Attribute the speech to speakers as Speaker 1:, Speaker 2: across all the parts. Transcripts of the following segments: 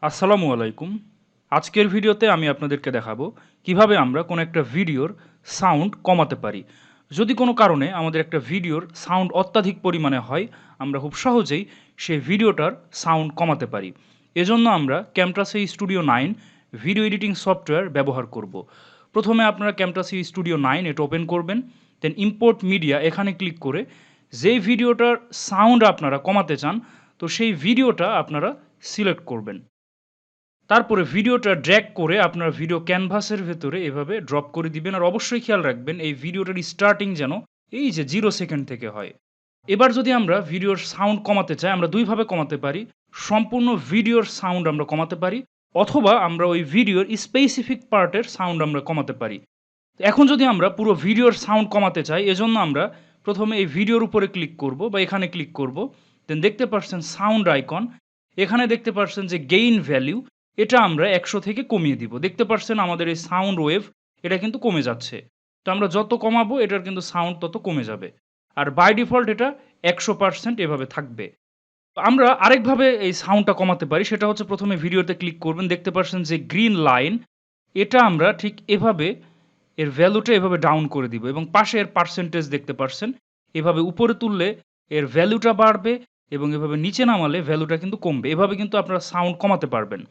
Speaker 1: আসসালামু আলাইকুম। আজকের ভিডিওতে আমি আপনাদেরকে দেখাবো কিভাবে আমরা কোনো একটা ভিডিওর সাউন্ড কমাতে পারি। যদি কোনো কারণে আমাদের একটা ভিডিওর সাউন্ড অত্যাধিক পরিমাণে হয়, আমরা খুব সহজেই সেই ভিডিওটার সাউন্ড কমাতে পারি। এজন্য আমরা Camtasia Studio 9 video editing software ব্যবহার করব। প্রথমে আপনারা Camtasia Studio 9 এটা ওপেন করবেন, দেন ইম্পোর্ট মিডিয়া এখানে ক্লিক করে যেই ভিডিওটার সাউন্ড আপনারা কমাতে চান, তো সেই ভিডিওটা আপনারা সিলেক্ট করবেন। তারপরে ভিডিওটা ড্র্যাগ করে আপনার ভিডিও ক্যানভাসের ভেতরে এভাবে ড্রপ করে দিবেন। আর অবশ্যই খেয়াল রাখবেন এই ভিডিওটার স্টার্টিং যেন এই যে 0 সেকেন্ড থেকে হয়। এবার যদি আমরা ভিডিওর সাউন্ড কমাতে চাই, আমরা ২ ভাবে কমাতে পারি। সম্পূর্ণ ভিডিওর সাউন্ড আমরা কমাতে পারি, অথবা আমরা ওই ভিডিওর স্পেসিফিক পার্টের সাউন্ড আমরা কমাতে পারি। এখন যদি আমরা পুরো ভিডিওর সাউন্ড কমাতে চাই, এজন্য আমরা প্রথমে এই ভিডিওর উপরে ক্লিক করব বা এখানে ক্লিক করব। দেন দেখতে পাচ্ছেন সাউন্ড আইকন। এখানে দেখতে পাচ্ছেন যে গেইন ভ্যালু, এটা আমরা ১০০ থেকে কমিয়ে দিব। দেখতে পাচ্ছেন আমাদের এই সাউন্ড ওয়েভ এটা কিন্তু কমে যাচ্ছে। তো আমরা যত কমাবো এটার কিন্তু সাউন্ড তত কমে যাবে। আর বাই ডিফল্ট এটা ১০০% এভাবে থাকবে। আমরা আরেকভাবে এই সাউন্ডটা কমাতে পারি, সেটা হচ্ছে প্রথমে ভিডিওতে ক্লিক করবেন। দেখতে পাচ্ছেন যে গ্রিন লাইন, এটা আমরা ঠিক এভাবে এর ভ্যালুটা এভাবে ডাউন করে দিব এবং পাশে এর পার্সেন্টেজ দেখতে পাচ্ছেন। এভাবে উপরে তুললে এর ভ্যালুটা বাড়বে এবং এভাবে নিচে নামালে ভ্যালুটা কিন্তু কমবে। এভাবে কিন্তু আপনারা সাউন্ড কমাতে পারবেন।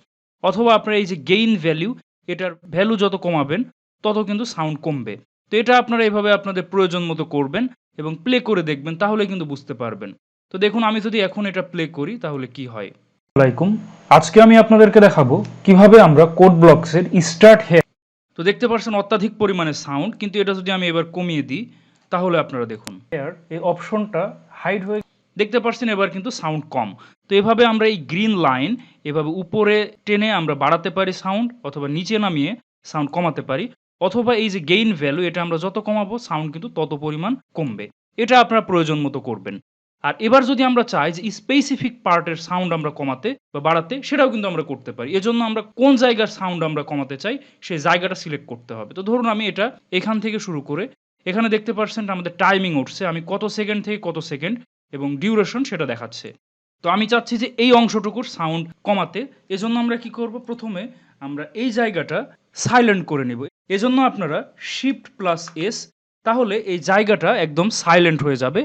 Speaker 1: অথবা আপনারা এই যে গেইন ভ্যালু, এটার ভ্যালু যত কমাবেন তত কিন্তু সাউন্ড কমবে। তো এটা আপনারা এভাবে আপনাদের প্রয়োজন মতো করবেন এবং প্লে করে দেখবেন, তাহলে কিন্তু বুঝতে পারবেন। তো দেখুন আমি যদি এখন এটা প্লে করি তাহলে কি হয়। আসসালামাইকুম। আজকে আমি আপনাদেরকে দেখাবো কিভাবে আমরা কোড ব্লকসের স্টার্ট হেয়ার। তো দেখতে পাচ্ছেন অত্যাধিক পরিমাণে সাউন্ড, কিন্তু এটা যদি আমি এবার কমিয়ে দিই তাহলে আপনারা দেখুন হেয়ার এই অপশনটা হাইড হয়ে দেখতে পাচ্ছেন এবার কিন্তু সাউন্ড কম। তো এভাবে আমরা এই গ্রিন লাইন এভাবে উপরে টেনে আমরা বাড়াতে পারি সাউন্ড, অথবা নিচে নামিয়ে সাউন্ড কমাতে পারি। অথবা এই যে গেইন ভ্যালু, এটা আমরা যত কমাবো সাউন্ড কিন্তু তত পরিমাণ কমবে। এটা আপনারা প্রয়োজন মতো করবেন। আর এবার যদি আমরা চাই যে স্পেসিফিক পার্টের সাউন্ড আমরা কমাতে বা বাড়াতে, সেটাও কিন্তু আমরা করতে পারি। এজন্য আমরা কোন জায়গার সাউন্ড আমরা কমাতে চাই সেই জায়গাটা সিলেক্ট করতে হবে। তো ধরুন আমি এটা এখান থেকে শুরু করে এখানে দেখতে পাচ্ছেন আমাদের টাইমিং উঠছে, আমি কত সেকেন্ড থেকে কত সেকেন্ড এবং ডিউরেশন সেটা দেখাচ্ছে। তো আমি চাচ্ছি যে এই অংশটুকুর সাউন্ড কমাতে। এজন্য আমরা কি করব, প্রথমে আমরা এই জায়গাটা সাইলেন্ট করে নিব। এজন্য আপনারা শিফট প্লাস এস, তাহলে এই জায়গাটা একদম সাইলেন্ট হয়ে যাবে।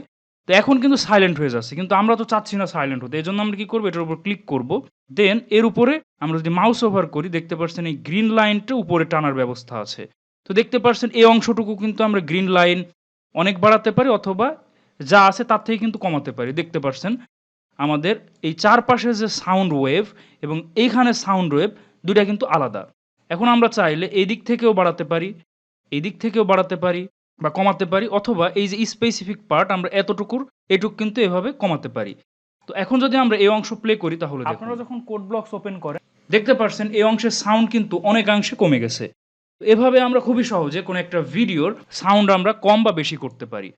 Speaker 1: তো এখন কিন্তু সাইলেন্ট হয়ে যাচ্ছে, কিন্তু আমরা তো চাচ্ছি না সাইলেন্ট হতে। এজন্য আমরা কি করব, এটার উপর ক্লিক করব। দেন এর উপরে আমরা যদি মাউস ওভার করি, দেখতে পাচ্ছেন এই গ্রিন লাইনটা উপরে টানার ব্যবস্থা আছে। তো দেখতে পাচ্ছেন এই অংশটুকু কিন্তু আমরা গ্রিন লাইন অনেক বাড়াতে পারি, অথবা যা আছে তার থেকে কিন্তু কমাতে পারি। দেখতে পাচ্ছেন আমাদের এই চারপাশে যে সাউন্ড ওয়েভ এবং এইখানে সাউন্ড ওয়েভ, দুইটা কিন্তু আলাদা। এখন আমরা চাইলে এই দিক থেকেও বাড়াতে পারি, এই দিক থেকেও বাড়াতে পারি বা কমাতে পারি, অথবা এই যে স্পেসিফিক পার্ট আমরা এতটুকুর এটুক কিন্তু এভাবে কমাতে পারি। তো এখন যদি আমরা এই অংশ প্লে করি তাহলে আপনারা যখন কোড ব্লকস ওপেন করেন দেখতে পাচ্ছেন এই অংশের সাউন্ড কিন্তু অনেকাংশে কমে গেছে। এভাবে আমরা খুবই সহজে কোনো একটা ভিডিওর সাউন্ড আমরা কম বা বেশি করতে পারি।